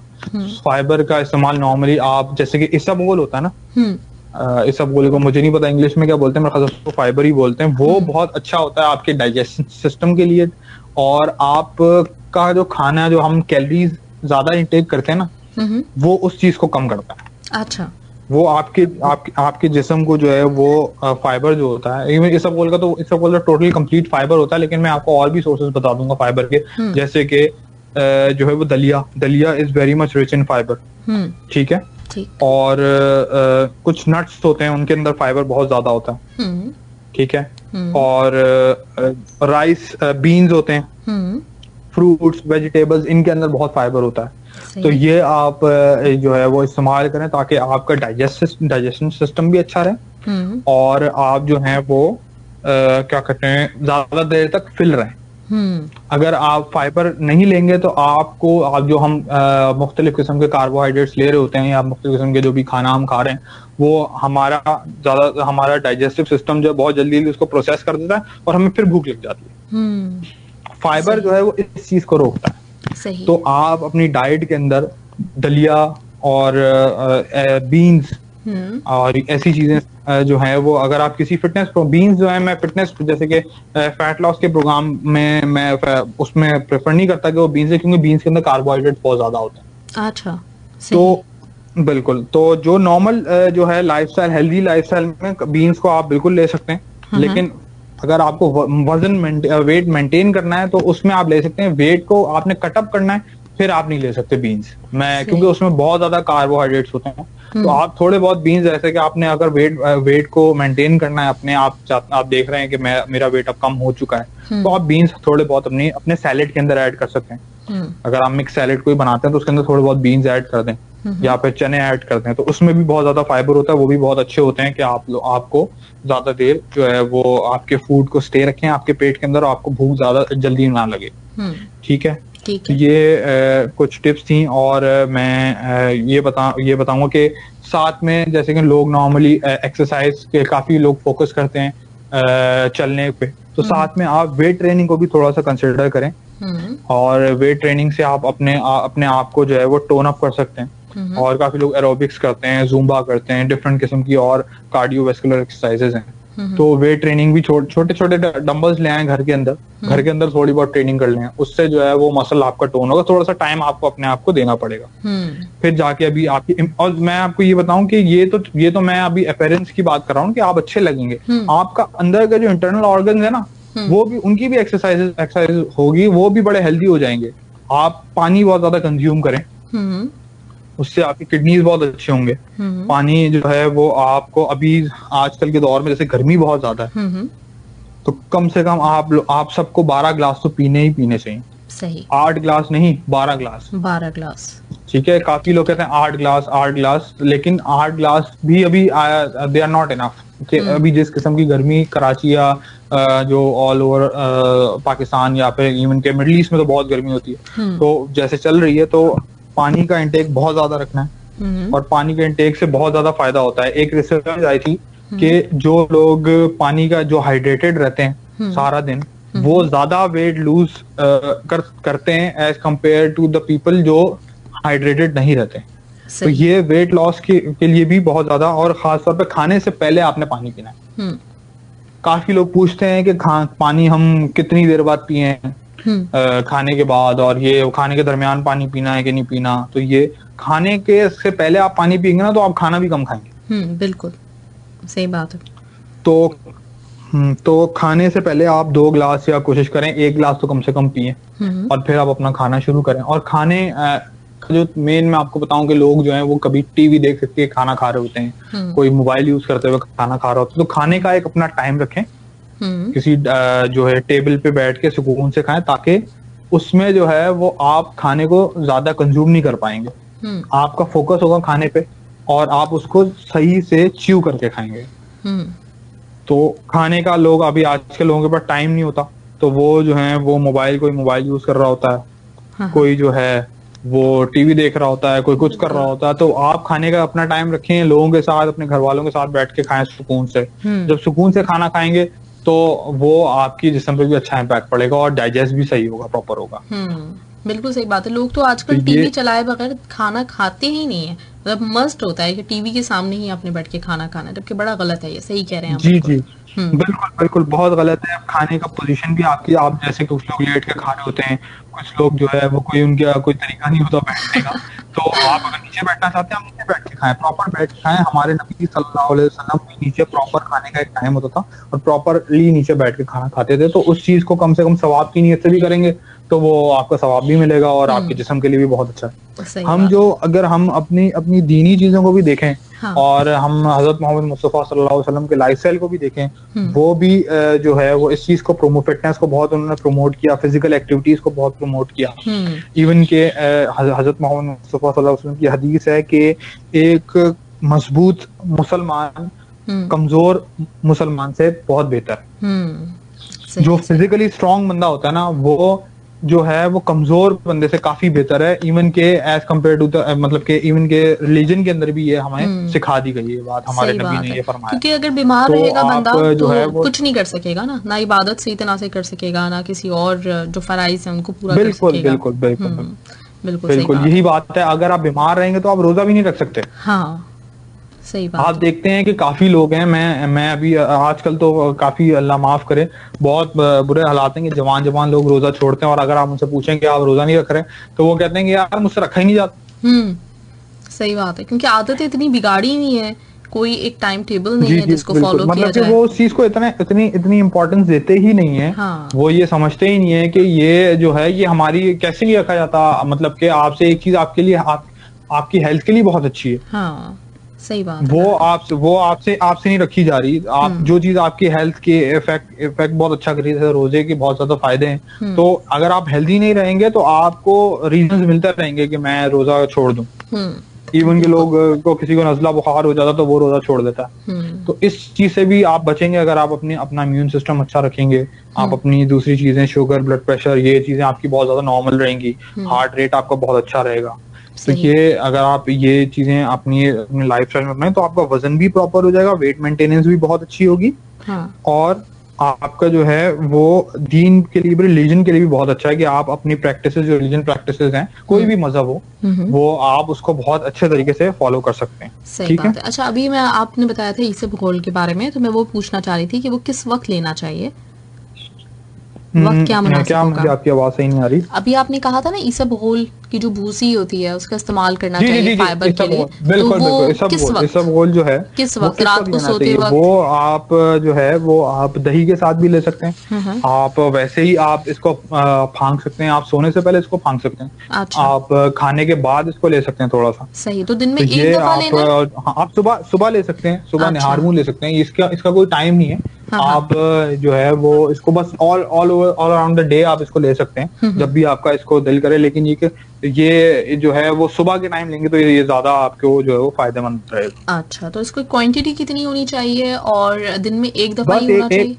फाइबर का इस्तेमाल नॉर्मली आप, जैसे कि इसबगोल होता है ना, इसबगोल को मुझे नहीं पता इंग्लिश में क्या बोलते हैं, मेरे ख्याल से उसको फाइबर ही बोलते हैं। वो बहुत अच्छा होता है आपके डाइजेशन सिस्टम के लिए। और आप का जो खाना, जो हम कैलोरीज ज्यादा इंटेक करते हैं ना, वो उस चीज को कम करता है। अच्छा, वो आपके जिस्म को जो है वो फाइबर जो होता है, इवन इसबगोल का, तो इसबगोल का टोटली कंप्लीट फाइबर होता है। लेकिन मैं आपको और भी सोर्सेज बता दूंगा फाइबर के, जैसे कि जो है वो दलिया is very much rich in fibre. ठीक है। और कुछ नट्स होते हैं, उनके अंदर फाइबर बहुत ज्यादा होता है। ठीक है। और राइस, बीन्स होते हैं, फ्रूट्स, वेजिटेबल्स, इनके अंदर बहुत फाइबर होता है। तो ये आप जो है वो इस्तेमाल करें ताकि आपका डाइजेशन सिस्टम भी अच्छा रहे और आप जो है वो क्या कहते हैं, ज्यादा देर तक फिल रहे। अगर आप फाइबर नहीं लेंगे तो आप जो हम मुख्तलिफ किस्म के कार्बोहाइड्रेट्स ले रहे होते हैं, या मुख्तलिफ किस्म के जो भी खाना हम खा रहे हैं, वो हमारा डाइजेस्टिव सिस्टम जो बहुत जल्दी उसको प्रोसेस कर देता है और हमें फिर भूख लग जाती है। फाइबर जो है वो इस चीज को रोकता है। सही। तो आप अपनी डाइट के अंदर दलिया और बीन्स और ऐसी चीजें जो है वो, अगर आप किसी फिटनेस बीन्स जो है, मैं फिटनेस जैसे कि फैट लॉस के प्रोग्राम में मैं उसमें प्रेफर नहीं करता कि वो बीन्स है, क्योंकि बीन्स के अंदर कार्बोहाइड्रेट बहुत ज्यादा होते हैं। अच्छा, तो बिल्कुल, तो जो नॉर्मल जो है लाइफस्टाइल, हेल्दी लाइफस्टाइल में बीन्स को आप बिल्कुल ले सकते हैं। लेकिन अगर आपको वेट मेंटेन करना है तो उसमें आप ले सकते हैं। वेट को आपने कटअप करना है, फिर आप नहीं ले सकते बीन्स में, क्योंकि उसमें बहुत ज्यादा कार्बोहाइड्रेट्स होते हैं। तो आप थोड़े बहुत बीन्स, जैसे कि आपने अगर वेट को मेंटेन करना है अपने, आप देख रहे हैं कि मेरा वेट अब कम हो चुका है, तो आप बीन्स थोड़े बहुत अपने सैलेड के अंदर ऐड कर सकते हैं। अगर आप मिक्स सैलेड कोई बनाते हैं तो उसके अंदर थोड़े बहुत बीन्स ऐड कर दें, या फिर चने ऐड करते हैं, तो उसमें भी बहुत ज्यादा फाइबर होता है। वो भी बहुत अच्छे होते हैं कि आपको ज्यादा देर जो है वो आपके फूड को स्टे रखें आपके पेट के अंदर, और आपको भूख ज्यादा जल्दी ना लगे। ठीक है। तो ये कुछ टिप्स थी। और मैं ये बताऊंगा कि साथ में, जैसे कि लोग नॉर्मली एक्सरसाइज के काफी लोग फोकस करते हैं चलने पे, तो साथ में आप वेट ट्रेनिंग को भी थोड़ा सा कंसिडर करें। और वेट ट्रेनिंग से आप अपने आप को जो है वो टोन अप कर सकते हैं। और काफी लोग एरोबिक्स करते हैं, जुम्बा करते हैं, डिफरेंट किस्म की और कार्डियोवैस्कुलर एक्सरसाइजेज हैं। तो वेट ट्रेनिंग भी छोटे छोटे डंबल्स ले आए घर के अंदर थोड़ी बहुत ट्रेनिंग कर लें, उससे जो है वो मसल आपका टोन होगा। थोड़ा सा टाइम आपको अपने आप को देना पड़ेगा, फिर जाके अभी आपकी। और मैं आपको ये बताऊं कि ये तो मैं अभी अपीयरेंस की बात कर रहा हूँ कि आप अच्छे लगेंगे। आपका अंदर का जो इंटरनल ऑर्गन है ना, वो भी, उनकी भी एक्सरसाइज होगी, वो भी बड़े हेल्दी हो जाएंगे। आप पानी बहुत ज्यादा कंज्यूम करें, उससे आपकी किडनीज बहुत अच्छे होंगे। पानी जो है वो आपको अभी आजकल के दौर में, जैसे गर्मी बहुत ज्यादा है, तो कम से कम आप सबको 12 ग्लास तो पीने ही पीने चाहिए। सही। 8 ग्लास नहीं, 12 ग्लास। 12 ग्लास। ठीक है। काफी लोग कहते हैं 8 ग्लास, लेकिन 8 ग्लास भी अभी दे आर नॉट इनफ। अभी जिस किस्म की गर्मी कराची या जो ऑल ओवर पाकिस्तान या फिर इवन के मिडिल ईस्ट में तो बहुत गर्मी होती है, तो जैसे चल रही है, तो पानी का इंटेक बहुत ज्यादा रखना है। और पानी के इंटेक से बहुत ज्यादा फायदा होता है। एक रिसर्च आई थी कि जो लोग पानी का जो हाइड्रेटेड रहते हैं सारा दिन, वो ज्यादा वेट लूज करते हैं as compare to the people जो हाइड्रेटेड नहीं रहते। तो ये वेट लॉस के लिए भी बहुत ज्यादा, और खासतौर पे खाने से पहले आपने पानी पीना है। काफी लोग पूछते हैं कि पानी हम कितनी देर बाद पिए खाने के बाद, और ये खाने के दरमियान पानी पीना है कि नहीं पीना। तो ये खाने के से पहले आप पानी पिएंगे ना, तो आप खाना भी कम खाएंगे। बिल्कुल सही बात है। तो खाने से पहले आप 2 ग्लास, या कोशिश करें 1 ग्लास तो कम से कम पिए, और फिर आप अपना खाना शुरू करें। और खाने जो मेन मैं आपको बताऊं कि लोग जो हैं वो कभी टीवी देख सकते हैं, खाना खा रहे होते हैं, कोई मोबाइल यूज करते हुए खाना खा रहा होता है। तो खाने का एक अपना टाइम रखें, किसी जो है टेबल पे बैठ के सुकून से खाएं, ताकि उसमें जो है वो आप खाने को ज्यादा कंज्यूम नहीं कर पाएंगे। आपका फोकस होगा खाने पे और आप उसको सही से च्यू करके खाएंगे। तो खाने का लोग अभी आज के लोगों के पास टाइम नहीं होता, तो वो जो है वो कोई मोबाइल यूज कर रहा होता है, हाँ। कोई जो है वो टीवी देख रहा होता है, कोई कुछ कर रहा होता है। तो आप खाने का अपना टाइम रखें, लोगों के साथ, अपने घर वालों के साथ बैठ के खाएं सुकून से। जब सुकून से खाना खाएंगे तो वो आपकी जिस्म पे भी अच्छा इम्पैक्ट पड़ेगा और डाइजेस्ट भी सही होगा, प्रॉपर होगा। बिल्कुल सही बात है। लोग तो आजकल टीवी चलाए बगैर खाना खाते ही नहीं है, मतलब मस्ट होता है कि टीवी के सामने ही आपने बैठ के खाना खाना, जबकि बड़ा गलत है ये। सही कह रहे हैं आप। जी जी बिल्कुल बिल्कुल बहुत गलत है। खाने का पोजीशन भी आपकी, आप जैसे कुछ लोग लेट के खा रहे होते हैं, कुछ लोग जो है वो कोई उनका कोई तरीका नहीं होता बैठने का। तो आप अगर नीचे बैठना चाहते हैं, आप नीचे बैठ के खाएं, प्रॉपर बैठ के खाएं। हमारे नबी सल्लल्लाहु अलैहि वसल्लम भी नीचे प्रॉपर खाने का एक टाइम होता था और प्रॉपरली नीचे बैठ के खाना खाते थे। तो उस चीज को कम से कम सवाब की नीयत से भी करेंगे तो वो आपको सवाब भी मिलेगा और आपके जिस्म के लिए भी बहुत अच्छा है। अगर हम अपनी दीनी चीजों को भी देखें, हाँ। और हम हजरत मोहम्मद मुस्तफा सल्लल्लाहु अलैहि वसल्लम के लाइफस्टाइल को भी देखें, वो भी जो है वो इस चीज को फिटनेस को बहुत उन्होंने प्रमोट किया, फिजिकल एक्टिविटीज को बहुत प्रमोट किया। इवन के हजरत मोहम्मद मुस्तफा सल्लल्लाहु अलैहि वसल्लम की हदीस है कि एक मजबूत मुसलमान कमजोर मुसलमान से बहुत बेहतर है। जो फिजिकली स्ट्रांग बंदा होता है ना, वो जो है वो कमजोर बंदे से काफी बेहतर है। इवन के एज कम्पेयर टू मतलब के इवन के रिलीजन के अंदर भी ये हमें सिखा दी गई है बात, हमारे नबी ने ये फरमाया। क्योंकि अगर बीमार रहेगा बंदा तो कुछ नहीं कर सकेगा ना इबादत सही तरह से कर सकेगा, ना किसी और जो फराइज है उनको पूरा कर सकेगा। बिल्कुल यही बात है। अगर आप बीमार रहेंगे तो आप रोजा भी नहीं रख सकते। हाँ सही बात। आप देखते हैं कि काफी लोग हैं, मैं अभी आजकल तो काफी, अल्लाह माफ करे, बहुत बुरे हालात हैं कि जवान लोग रोजा छोड़ते हैं और अगर आप उनसे पूछें कि आप रोजा नहीं रख रहे तो वो कहते हैं कि यार मुझसे रखा ही नहीं जाता। सही बात है, क्योंकि आदतें इतनी बिगाड़ी हुई है, कोई एक टाइम टेबल नहीं है जिसको फॉलो किया जाए। वो उस चीज को इतनी इम्पोर्टेंस देते ही नहीं है। हाँ। वो ये समझते ही नहीं है कि ये जो है ये हमारी कैसे नहीं रखा जाता, मतलब कि आपसे एक चीज आपके लिए आपकी हेल्थ के लिए बहुत अच्छी है। हाँ सही बात। वो आपसे नहीं रखी जा रही। आप जो चीज आपकी हेल्थ के इफेक्ट बहुत अच्छा कर रही है, रोजे के बहुत ज्यादा फायदे हैं। तो अगर आप हेल्दी नहीं रहेंगे तो आपको रीजंस मिलते रहेंगे कि मैं रोजा छोड़ दूं। इवन के लोग को किसी को नजला बुखार हो जाता तो वो रोजा छोड़ देता है। तो इस चीज से भी आप बचेंगे अगर आप अपना इम्यून सिस्टम अच्छा रखेंगे। आप अपनी दूसरी चीजें, शुगर, ब्लड प्रेशर, ये चीजें आपकी बहुत ज्यादा नॉर्मल रहेंगी। हार्ट रेट आपका बहुत अच्छा रहेगा। तो ये अगर आप ये चीजें अपनी लाइफस्टाइल में अपनाएं तो आपका वजन भी प्रॉपर हो जाएगा, वेट मेंटेनेंस भी बहुत अच्छी होगी। हाँ। और आपका जो है वो दीन के लिए, रिलीजन के लिए भी बहुत अच्छा है कि आप अपनी प्रैक्टिसेस, जो रिलीजन प्रैक्टिसेस हैं, कोई भी मजहब हो, वो आप उसको बहुत अच्छे तरीके से फॉलो कर सकते हैं। सही बात है। अच्छा, अभी आपने बताया था ईसब घोल के बारे में, तो मैं वो पूछना चाह रही थी कि वो किस वक्त लेना चाहिए, वक्त क्या मुनासिब होगा? मुझे आपकी आवाज सही नहीं आ रही। अभी आपने कहा था ना ईसब घोल की जो भूसी होती है उसका इस्तेमाल करना चाहिए फाइबर के लिए। बिल्कुल बिल्कुल। ईसब घोल जो है किस वक्त, रात को सोते वक्त? वो आप जो है वो आप दही के साथ भी ले सकते हैं। आप वैसे ही आप इसको फांक सकते हैं, आप सोने से पहले इसको फांक सकते हैं। अच्छा। आप खाने के बाद इसको ले सकते हैं थोड़ा सा। सही। तो दिन में एक दफा लेना है? आप सुबह ले सकते हैं, सुबह निहार मुंह ले सकते हैं। इसका कोई टाइम नहीं है। आप जो है वो इसको बस ऑल अराउंड द डे आप इसको ले सकते हैं जब भी आपका इसको दिल करे। लेकिन ये जो है वो सुबह के टाइम लेंगे तो ये ज्यादा आपको जो है वो फायदेमंद रहेगा। अच्छा, तो इसको क्वांटिटी कितनी होनी चाहिए और दिन में एक दफा ही होना चाहिए?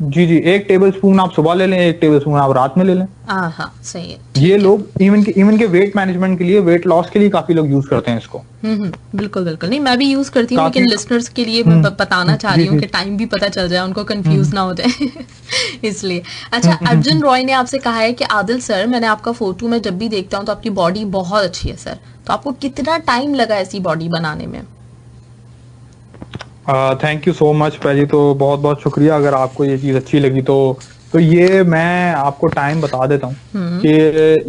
जी 1 टेबलस्पून आप सुबह ले लें, 1 टेबलस्पून आप रात में ले लें। हाँ सही है। ये लोग इवन के वेट मैनेजमेंट के लिए, वेट लॉस के लिए काफी लोग यूज करते हैं इसको। बिल्कुल बिल्कुल। नहीं, मैं भी यूज करती हूँ, लेकिन लिसनर्स के लिए मैं बताना चाह रही हूँ कि टाइम भी पता चल जाए, उनको कंफ्यूज ना हो जाए इसलिए। अच्छा, अर्जुन रॉय ने आपसे कहा है कि आदिल सर, मैंने आपका फोटो में जब भी देखता हूँ तो आपकी बॉडी बहुत अच्छी है सर, तो आपको कितना टाइम लगा ऐसी बॉडी बनाने में? Thank you so much. पहले तो बहुत बहुत शुक्रिया। अगर आपको ये चीज अच्छी लगी तो ये मैं आपको टाइम बता देता हूँ कि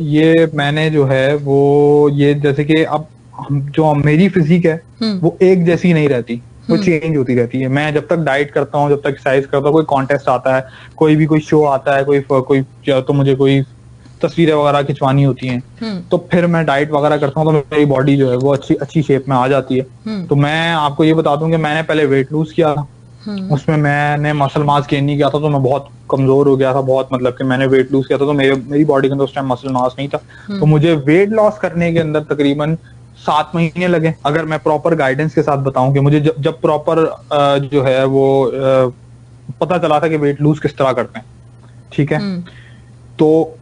ये मैंने जो है वो ये जैसे कि अब जो मेरी फिजिक है वो एक जैसी नहीं रहती, वो चेंज होती रहती है। मैं जब तक डाइट करता हूँ, जब तक एक्सरसाइज करता हूँ, कोई कॉन्टेस्ट आता है, कोई शो आता है, कोई तो मुझे कोई तस्वीरें वगैरह खिंचवानी होती हैं, तो फिर मैं डाइट वगैरह करता हूँ तो मेरी बॉडी जो है वो अच्छी शेप में आ जाती है। तो मैं आपको ये बता दूं कि मैंने पहले वेट लूज किया था उसमें मैंने मसल मास गेन नहीं किया था, तो मैं बहुत कमजोर हो गया था, बहुत मतलब कि मैंने वेट लूज किया था, तो मेरी बॉडी के अंदर उस टाइम मसल मास नहीं था। तो मुझे वेट लॉस करने के अंदर तकरीबन 7 महीने लगे। अगर मैं प्रॉपर गाइडेंस के साथ बताऊं कि मुझे जब प्रॉपर जो है वो पता चला था कि वेट लूज किस तरह करते हैं, ठीक है, तो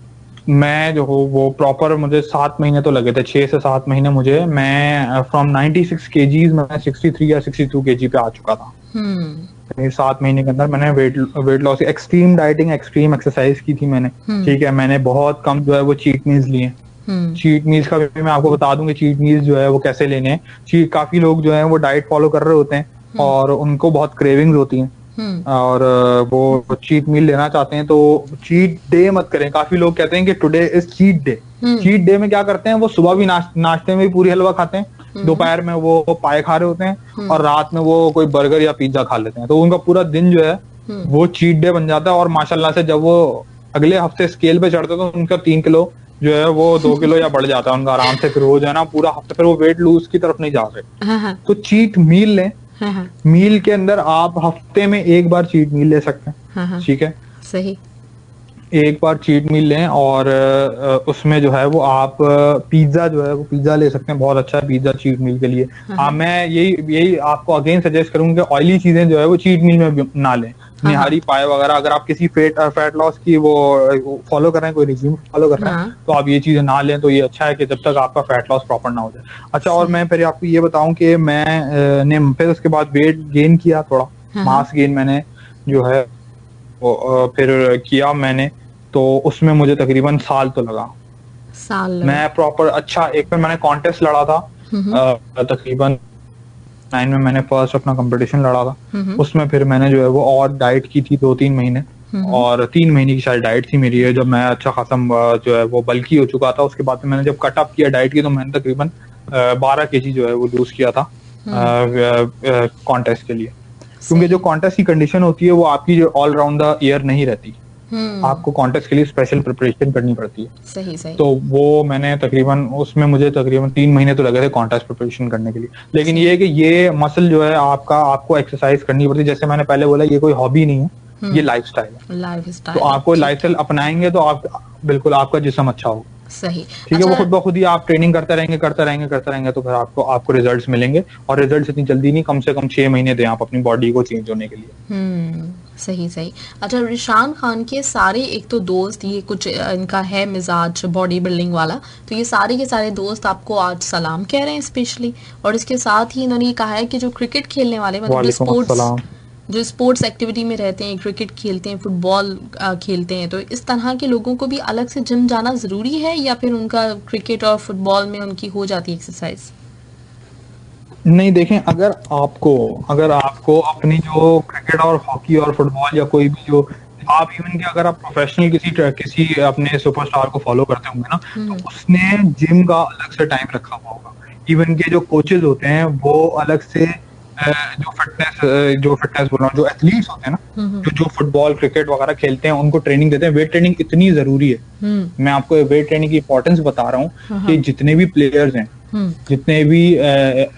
मैं जो हूँ वो प्रॉपर मुझे 7 महीने तो लगे थे, 6 से 7 महीने मुझे, मैं फ्रॉम 96 kgs मैं 63 या 62 kg पे आ चुका था। 7 महीने के अंदर मैंने weight loss, extreme dieting, extreme exercise की थी मैंने, ठीक है। मैंने बहुत कम जो है वो चीट मील्स लिए। चीट मील्स का भी मैं आपको बता दूं कि चीट मील्स जो है वो कैसे लेने हैं। काफी लोग जो है वो डाइट फॉलो कर रहे होते हैं और उनको बहुत क्रेविंग्स होती हैं और वो चीट मील लेना चाहते हैं, तो चीट डे मत करें। काफी लोग कहते हैं कि today is cheat day. Cheat day में क्या करते हैं, वो सुबह भी नाश्ते में भी पूरी हलवा खाते हैं, दोपहर में वो पाए खा रहे होते हैं और रात में वो कोई बर्गर या पिज्जा खा लेते हैं। तो उनका पूरा दिन जो है वो चीट डे बन जाता है। और माशाल्लाह से जब वो अगले हफ्ते स्केल पे चढ़ते हैं तो उनका 3 किलो जो है वो 2 किलो या बढ़ जाता है उनका आराम से। फिर वो जो है ना पूरा हफ्ते फिर वो वेट लूज की तरफ नहीं जा सकते। तो चीट मील लें। मील के अंदर आप हफ्ते में एक बार चीट मील ले सकते हैं, ठीक है, सही। एक बार चीट मील लें और उसमें जो है वो आप पिज्जा जो है वो पिज्जा ले सकते हैं, बहुत अच्छा है पिज्जा चीट मील के लिए। मैं यही आपको अगेन सजेस्ट करूंगा कि ऑयली चीजें जो है वो चीट मील में ना लें। निहारी पाए वगैरह, अगर आप किसी फैट लॉस की वो फॉलो कर रहे हैं, कोई रिज्यूम फॉलो कर रहे हैं, तो आप ये चीजें ना लें। तो ये अच्छा है कि जब तक आपका फैट लॉस प्रॉपर ना हो जाए। अच्छा, और मैं फिर आपको ये बताऊं कि मैंने फिर उसके बाद वेट गेन किया, थोड़ा मास गेन मैंने जो है वो फिर किया मैंने, तो उसमें मुझे तकरीबन साल तो लगा। मैं प्रॉपर अच्छा, एक पे मैंने कॉन्टेस्ट लड़ा था तकरीबन 9 में मैंने फर्स्ट अपना कंपटीशन लड़ा था। उसमें फिर मैंने जो है वो और डाइट की थी 2-3 महीने, और 3 महीने की शायद डाइट थी मेरी। जब मैं अच्छा खासा जो है वो बल्की हो चुका था, उसके बाद मैंने जब कट अप किया डाइट की, तो मैंने तकरीबन 12 kg जो है वो लूज किया था कॉन्टेस्ट के लिए। क्योंकि जो कॉन्टेस्ट की कंडीशन होती है वो आपकी जो ऑल राउंड द ईयर नहीं रहती, आपको कॉन्टेस्ट के लिए स्पेशल प्रिपरेशन करनी पड़ती है। सही। तो वो मैंने तकरीबन उसमें मुझे तकरीबन 3 महीने तो लगे थे कॉन्टेस्ट प्रिपरेशन करने के लिए। लेकिन ये है कि ये मसल जो है आपको एक्सरसाइज करनी पड़ती है। जैसे मैंने पहले बोला, ये कोई हॉबी नहीं है, ये लाइफस्टाइल है। तो आपको लाइफस्टाइल अपनाएंगे तो आप बिल्कुल आपका जिस्म अच्छा होगा। सही, ठीक है। वो खुद ब खुद ही आप ट्रेनिंग करते रहेंगे तो फिर आपको रिजल्ट्स मिलेंगे। और रिजल्ट्स इतनी जल्दी नहीं, कम से कम 6 महीने दें आप अपनी बॉडी को चेंज होने के लिए। सही। अच्छा, रिशान खान के सारे एक तो दोस्त, ये कुछ इनका है मिजाज बॉडी बिल्डिंग वाला, तो ये सारे के सारे दोस्त आपको आज सलाम कह रहे हैं स्पेशली। और इसके साथ ही इन्होंने कहा है कि जो क्रिकेट खेलने वाले, मतलब जो स्पोर्ट्स एक्टिविटी में रहते हैं, क्रिकेट खेलते हैं, फुटबॉल खेलते हैं, तो इस तरह के लोगों को भी अलग से जिम जाना जरूरी है, या फिर उनका क्रिकेट और फुटबॉल में उनकी हो जाती है एक्सरसाइज? नहीं, देखें, अगर आपको अपनी जो क्रिकेट और हॉकी और फुटबॉल या कोई भी जो आप इवन कि अगर आप प्रोफेशनल किसी अपने सुपरस्टार को फॉलो करते होंगे ना, तो उसने जिम का अलग से टाइम रखा हुआ होगा। इवन के जो कोचेज होते हैं वो अलग से जो फिटनेस बोल रहा हूँ, जो एथलीट्स होते हैं ना, जो फुटबॉल क्रिकेट वगैरह खेलते हैं, उनको ट्रेनिंग देते हैं। वेट ट्रेनिंग इतनी जरूरी है। मैं आपको वेट ट्रेनिंग की इंपॉर्टेंस बता रहा हूँ कि जितने भी प्लेयर्स हैं, जितने भी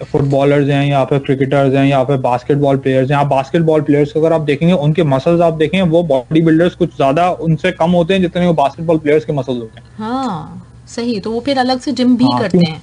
फुटबॉलर्स हैं या फिर क्रिकेटर्स हैं या फिर बास्केटबॉल प्लेयर्स हैं, आप बास्केटबॉल प्लेयर्स को अगर आप देखेंगे, उनके मसल्स आप देखेंगे, वो बॉडी बिल्डर्स कुछ ज्यादा उनसे कम होते हैं जितने वो बास्केटबॉल प्लेयर्स के मसल्स होते हैं। हाँ, सही। तो वो फिर अलग से जिम भी करते हैं।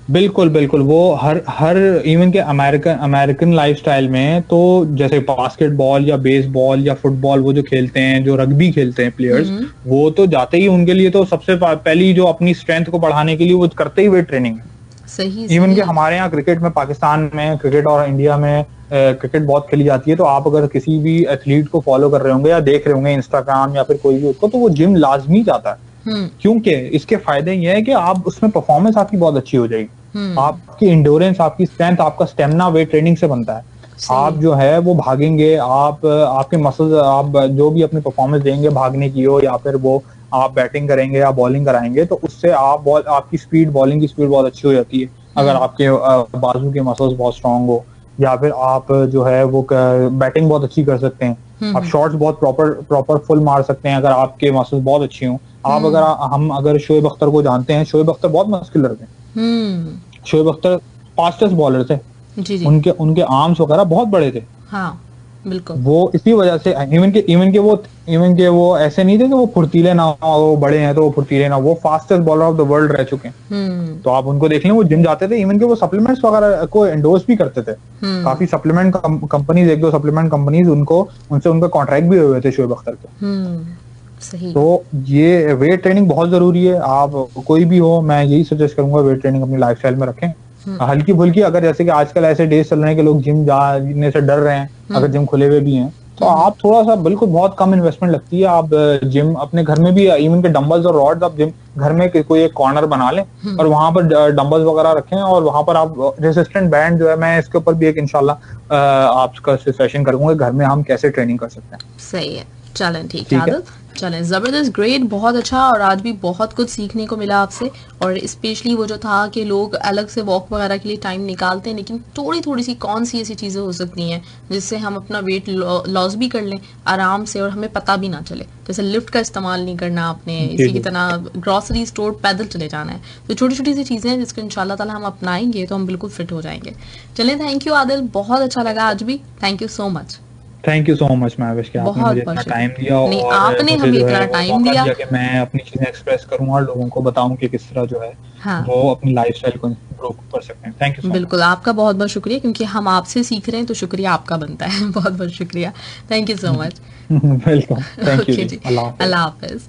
बिल्कुल। वो हर इवन के अमेरिकन लाइफस्टाइल में, तो जैसे बास्केटबॉल या बेसबॉल या फुटबॉल वो जो खेलते हैं, जो रग्बी खेलते हैं प्लेयर्स, वो तो जाते ही उनके लिए तो सबसे पहली जो अपनी स्ट्रेंथ को बढ़ाने के लिए वो करते ही वेट ट्रेनिंग है। सही। इवन के हमारे यहाँ क्रिकेट में, पाकिस्तान में क्रिकेट और इंडिया में क्रिकेट बहुत खेली जाती है। तो आप अगर किसी भी एथलीट को फॉलो कर रहे होंगे या देख रहे होंगे इंस्टाग्राम या फिर कोई भी उसको, तो वो जिम लाजमी जाता है। क्योंकि इसके फायदे ये है कि आप उसमें परफॉर्मेंस आपकी बहुत अच्छी हो जाएगी। आपकी इंडोरेंस, आपकी स्ट्रेंथ, आपका स्टेमिना वेट ट्रेनिंग से बनता है। आप जो है वो भागेंगे, आपके मसल्स, आप जो भी अपनी परफॉर्मेंस देंगे, भागने की हो या फिर वो आप बैटिंग करेंगे या बॉलिंग कराएंगे, तो उससे आपकी स्पीड, बॉलिंग की स्पीड बहुत अच्छी हो जाती है। अगर आपके बाजू के मसल्स बहुत स्ट्रांग हो, या फिर आप जो है वो बैटिंग बहुत अच्छी कर सकते हैं, आप शॉट्स बहुत प्रॉपर फुल मार सकते हैं अगर आपके मसल्स बहुत अच्छे हों। आप अगर शोएब अख्तर को जानते हैं, शोएब अख्तर बहुत मस्कुलर थे। शोएब अख्तर फास्टेस्ट बॉलर थे। जी। उनके आर्म्स वगैरह बहुत बड़े थे। हाँ। बिल्कुल। वो इसी वजह से इवन के वो ऐसे नहीं थे कि वो फुर्तीले ना हो, वो बड़े हैं तो वो फुर्तीले ना, वो fastest bowler of the world रह चुके हैं। तो आप उनको देख लें, वो जिम जाते थे, इवन के वो सप्लीमेंट्स वगैरह को एंडोर्स भी करते थे। काफी सप्लीमेंट कंपनीज, एक दो सप्लीमेंट कंपनीज उनसे उनका कॉन्ट्रैक्ट भी हुए थे शोएब अख्तर के। सही। तो ये वेट ट्रेनिंग बहुत जरूरी है। आप कोई भी हो, मैं यही सजेस्ट करूंगा वेट ट्रेनिंग अपनी लाइफस्टाइल में रखें। हल्की फुल्की, अगर जैसे कि आजकल ऐसे डेज चल रहे हैं कि लोग जिम जाने से डर रहे हैं, अगर जिम खुले हुए भी हैं तो आप थोड़ा सा, बिल्कुल बहुत कम इन्वेस्टमेंट लगती है, आप जिम अपने घर में भी, इवन के डंबल्स और रॉड्स आप जिम घर में कोई एक कॉर्नर बना लें और वहां पर डंबल्स वगैरह रखें और वहां पर आप रेसिस्टेंट बैंड जो है, मैं इसके ऊपर भी एक इंशाल्लाह आपका सेशन करूंगा घर में हम कैसे ट्रेनिंग कर सकते हैं। सही है, चलें ठीक है। चलें, ज़बरदस्त, ग्रेट, बहुत अच्छा। और आज भी बहुत कुछ सीखने को मिला आपसे। और स्पेशली वो जो था कि लोग अलग से वॉक वगैरह के लिए टाइम निकालते हैं, लेकिन थोड़ी सी कौन सी ऐसी चीज़ें हो सकती हैं जिससे हम अपना वेट लॉस भी कर लें आराम से और हमें पता भी ना चले। जैसे लिफ्ट का इस्तेमाल नहीं करना आपने, इसी की तरह ग्रॉसरी स्टोर पैदल चले जाना है। तो छोटी छोटी सी चीज़ें हैं जिसको इंशाल्लाह ताला हम अपनाएंगे तो हम बिल्कुल फिट हो जाएंगे। चलें, थैंक यू आदिल, बहुत अच्छा लगा आज भी, thank you so much. Thank you so much Mahvish कि आपने मुझे इतना टाइम दिया और आपने हमें इतना टाइम दिया कि मैं अपनी चीजें एक्सप्रेस करूं और लोगों को बताऊं कि किस तरह जो है वो अपनी लाइफस्टाइल को इम्प्रूव कर सकते हैं। Thank you. बिल्कुल, आपका बहुत बहुत शुक्रिया, क्योंकि हम आपसे सीख रहे हैं तो शुक्रिया आपका बनता है। बहुत बहुत शुक्रिया, thank you so much. Welcome, thank you. Allah Hafiz.